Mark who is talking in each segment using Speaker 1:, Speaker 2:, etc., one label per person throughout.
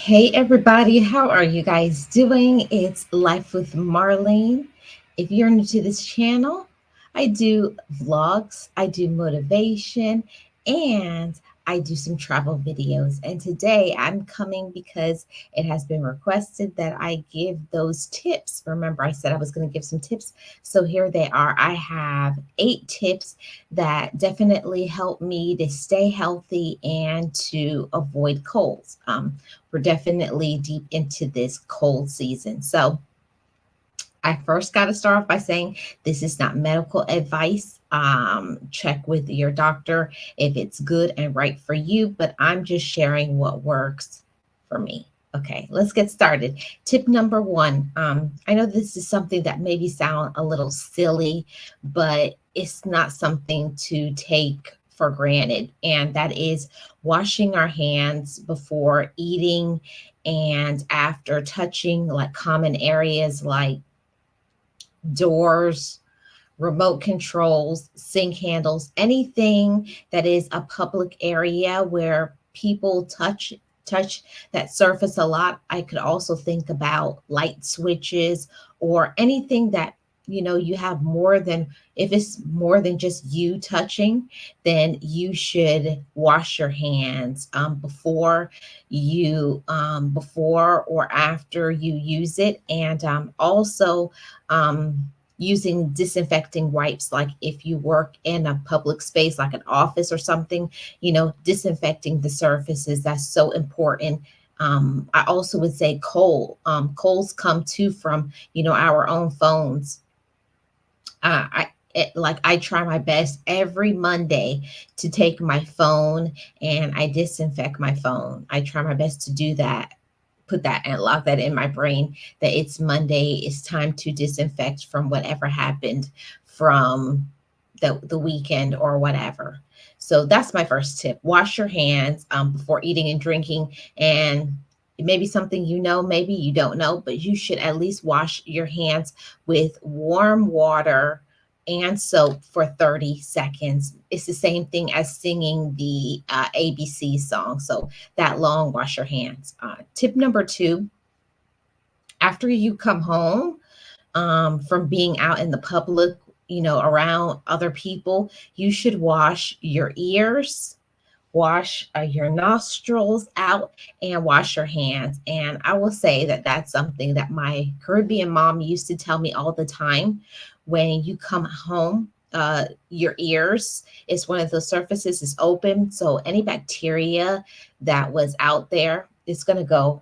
Speaker 1: Hey everybody, how are you guys doing? It's Life with Marlene. If you're new to this channel, I do vlogs, I do motivation, and I do some travel videos. And today I'm coming because it has been requested that I give those tips. Remember, I said I was going to give some tips. So here they are. I have 8 tips that definitely help me to stay healthy and to avoid colds. We're definitely deep into this cold season. So I first got to start off by saying this is not medical advice. Check with your doctor if it's good and right for you, but I'm just sharing what works for me. Okay, let's get started. Tip number one. I know this is something that maybe sound a little silly, but it's not something to take for granted, and that is washing our hands before eating and after touching like common areas like doors, remote controls, sink handles, anything that is a public area where people touch that surface a lot. I could also think about light switches or anything that you have more than, if it's more than just you touching, then you should wash your hands before or after you use it, and also um, using disinfecting wipes, like if you work in a public space like an office or something, disinfecting the surfaces, that's so important. I also would say colds come too from our own phones. I try my best every Monday to take my phone and I disinfect my phone. I try my best to do that, put that and lock that in my brain, that it's Monday, it's time to disinfect from whatever happened from the weekend or whatever. So that's my first tip. Wash your hands before eating and drinking. And maybe something maybe you don't know, but you should at least wash your hands with warm water and soap for 30 seconds. It's the same thing as singing the ABC song. So that long, wash your hands. Tip number two, after you come home from being out in the public, around other people, you should wash your ears, wash your nostrils out, and wash your hands. And I will say that that's something that my Caribbean mom used to tell me all the time. When you come home, your ears is one of the surfaces is open, so any bacteria that was out there is going to go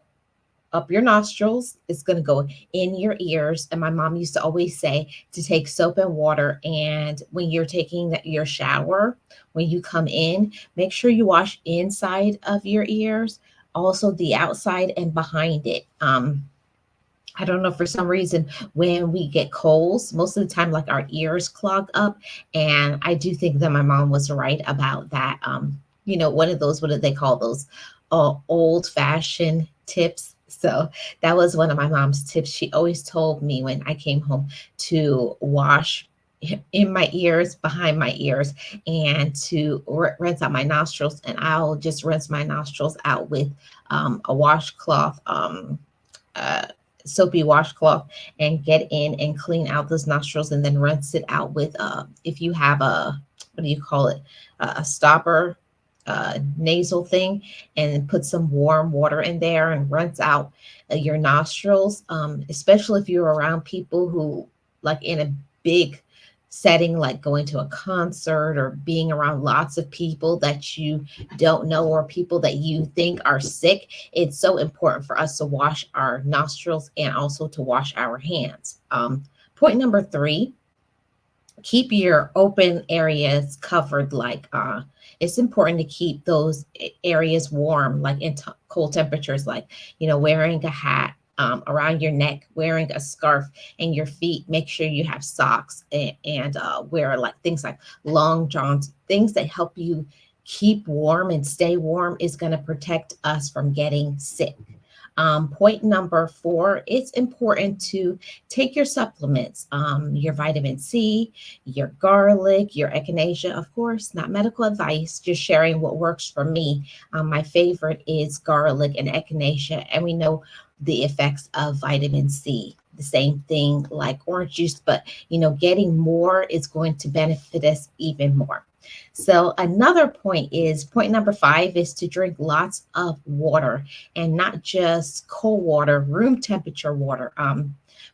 Speaker 1: up your nostrils, it's going to go in your ears. And my mom used to always say to take soap and water, and when you're taking your shower, when you come in, make sure you wash inside of your ears, also the outside and behind it. I don't know, for some reason, when we get colds, most of the time, like our ears clog up. And I do think that my mom was right about that. One of those, what do they call those? Old fashioned tips. So that was one of my mom's tips. She always told me when I came home to wash in my ears, behind my ears, and to rinse out my nostrils. And I'll just rinse my nostrils out with a washcloth. Uh, Soapy washcloth, and get in and clean out those nostrils, and then rinse it out with if you have a, what do you call it, a stopper nasal thing, and put some warm water in there and rinse out your nostrils, especially if you're around people who, like in a big setting, like going to a concert or being around lots of people that you don't know, or people that you think are sick. It's so important for us to wash our nostrils and also to wash our hands. Point number three, keep your open areas covered. Like it's important to keep those areas warm, like in cold temperatures, like wearing a hat around your neck, wearing a scarf, and your feet, make sure you have socks, and wear like things like long johns, things that help you keep warm and stay warm, is going to protect us from getting sick. Point number 4, it's important to take your supplements, your vitamin C, your garlic, your echinacea, of course, not medical advice, just sharing what works for me. My favorite is garlic and echinacea, and we know the effects of vitamin C. The same thing like orange juice, but getting more is going to benefit us even more. So another point is point number 5 is to drink lots of water, and not just cold water, room temperature water.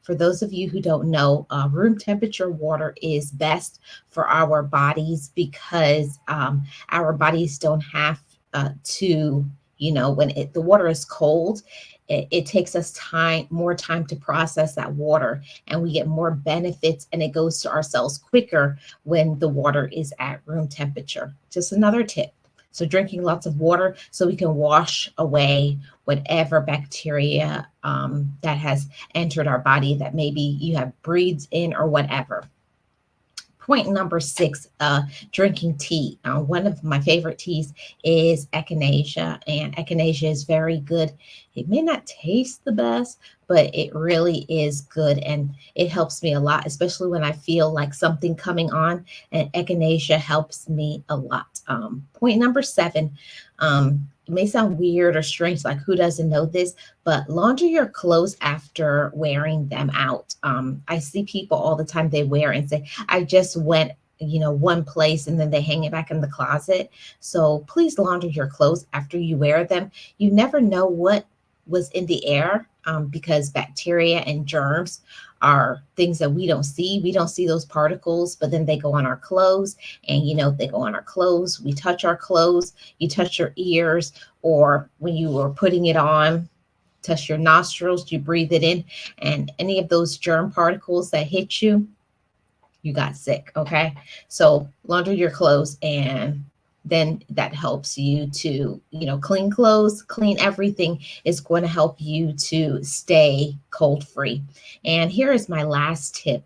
Speaker 1: For those of you who don't know, room temperature water is best for our bodies because our bodies don't have to, when the water is cold, it takes us more time to process that water, and we get more benefits, and it goes to our cells quicker when the water is at room temperature. Just another tip. So drinking lots of water so we can wash away whatever bacteria that has entered our body that maybe you have breathed in or whatever. Point number 6, drinking tea. One of my favorite teas is echinacea, and echinacea is very good. It may not taste the best, but it really is good, and it helps me a lot, especially when I feel like something coming on, and echinacea helps me a lot. Point number 7, it may sound weird or strange, like who doesn't know this, but launder your clothes after wearing them out. I see people all the time, they wear and say, I just went, one place, and then they hang it back in the closet. So please launder your clothes after you wear them. You never know what was in the air, because bacteria and germs are things that we don't see. We don't see those particles, but then they go on our clothes, and they go on our clothes. We touch our clothes, you touch your ears, or when you were putting it on, touch your nostrils, you breathe it in, and any of those germ particles that hit you, you got sick. Okay. So launder your clothes, and then that helps you to, clean clothes, clean everything is going to help you to stay cold free. And here is my last tip.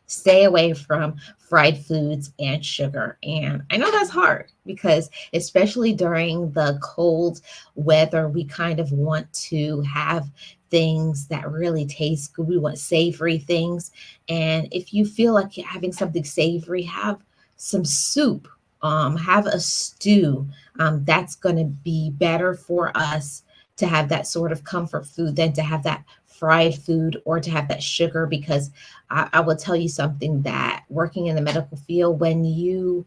Speaker 1: Stay away from fried foods and sugar. And I know that's hard because, especially during the cold weather, we kind of want to have things that really taste good. We want savory things. And if you feel like you're having something savory, have some soup, have a stew. That's going to be better for us to have that sort of comfort food than to have that fried food or to have that sugar, because I will tell you something, that working in the medical field, when you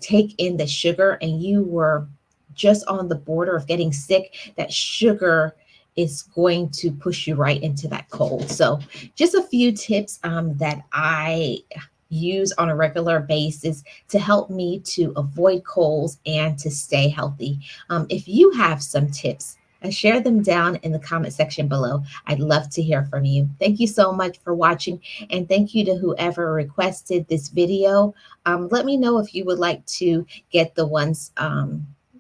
Speaker 1: take in the sugar and you were just on the border of getting sick, that sugar is going to push you right into that cold. So just a few tips that I use on a regular basis to help me to avoid colds and to stay healthy. If you have some tips, share them down in the comment section below. I'd love to hear from you. Thank you so much for watching, and thank you to whoever requested this video. Let me know if you would like to get the ones,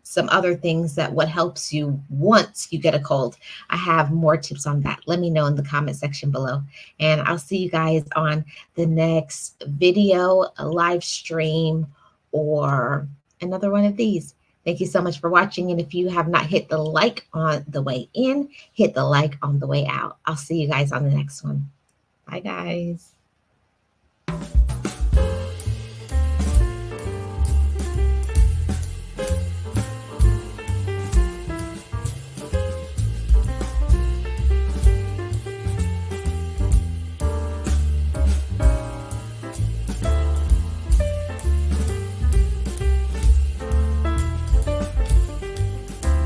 Speaker 1: some other things that what helps you once you get a cold. I have more tips on that. Let me know in the comment section below, and I'll see you guys on the next video, a live stream, or another one of these. Thank you so much for watching. And if you have not hit the like on the way in, hit the like on the way out. I'll see you guys on the next one. Bye, guys.